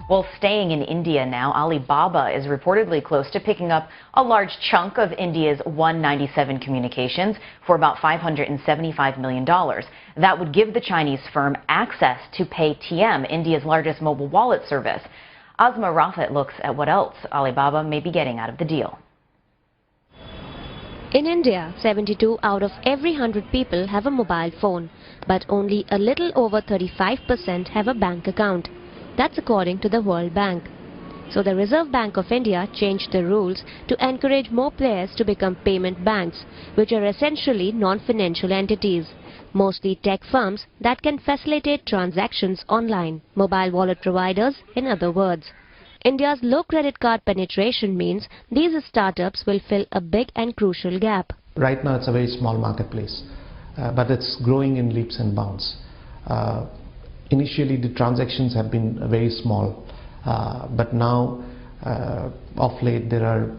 Well, staying in India now, Alibaba is reportedly close to picking up a large chunk of India's 197 Communications for about $575 million. That would give the Chinese firm access to Paytm, India's largest mobile wallet service. Asma Rafat looks at what else Alibaba may be getting out of the deal. In India, 72 out of every 100 people have a mobile phone, but only a little over 35% have a bank account. That's according to the World Bank. So the Reserve Bank of India changed the rules to encourage more players to become payment banks, which are essentially non-financial entities, mostly tech firms that can facilitate transactions online, mobile wallet providers in other words. India's low credit card penetration means these startups will fill a big and crucial gap. Right now it's a very small marketplace, but it's growing in leaps and bounds. Initially the transactions have been very small, but now of late there are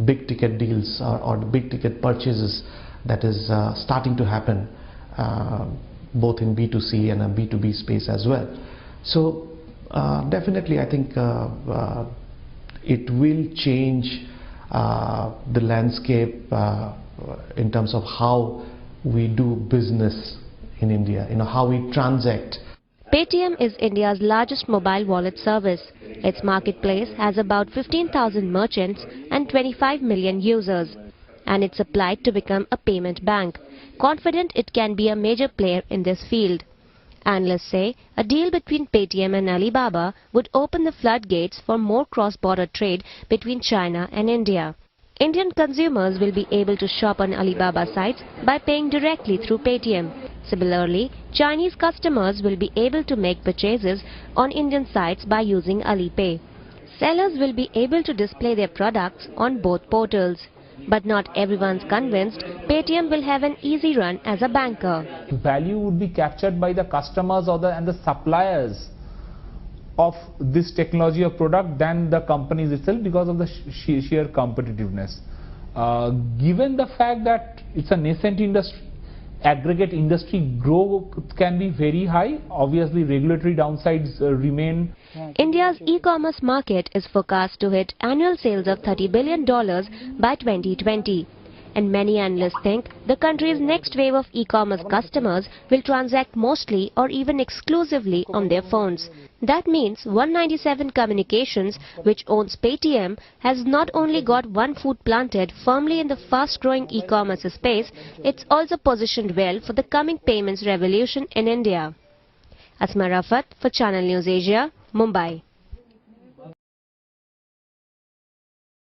big ticket deals or big ticket purchases that is starting to happen both in B2C and a B2B space as well. So definitely I think it will change the landscape in terms of how we do business in India, how we transact. Paytm is India's largest mobile wallet service. Its marketplace has about 15,000 merchants and 25 million users. And it's applied to become a payment bank, confident it can be a major player in this field. Analysts say a deal between Paytm and Alibaba would open the floodgates for more cross-border trade between China and India. Indian consumers will be able to shop on Alibaba sites by paying directly through Paytm. Similarly, Chinese customers will be able to make purchases on Indian sites by using Alipay. Sellers will be able to display their products on both portals. But not everyone's convinced Paytm will have an easy run as a banker. Value would be captured by the customers and the suppliers of this technology or product than the companies itself because of the sheer competitiveness. Given the fact that it's a nascent industry, aggregate industry growth can be very high. Obviously regulatory downsides remain. India's e-commerce market is forecast to hit annual sales of $30 billion by 2020. And many analysts think the country's next wave of e-commerce customers will transact mostly or even exclusively on their phones. That means 197 Communications, which owns Paytm, has not only got one foot planted firmly in the fast-growing e-commerce space, it's also positioned well for the coming payments revolution in India. Asma Rafat for Channel News Asia, Mumbai.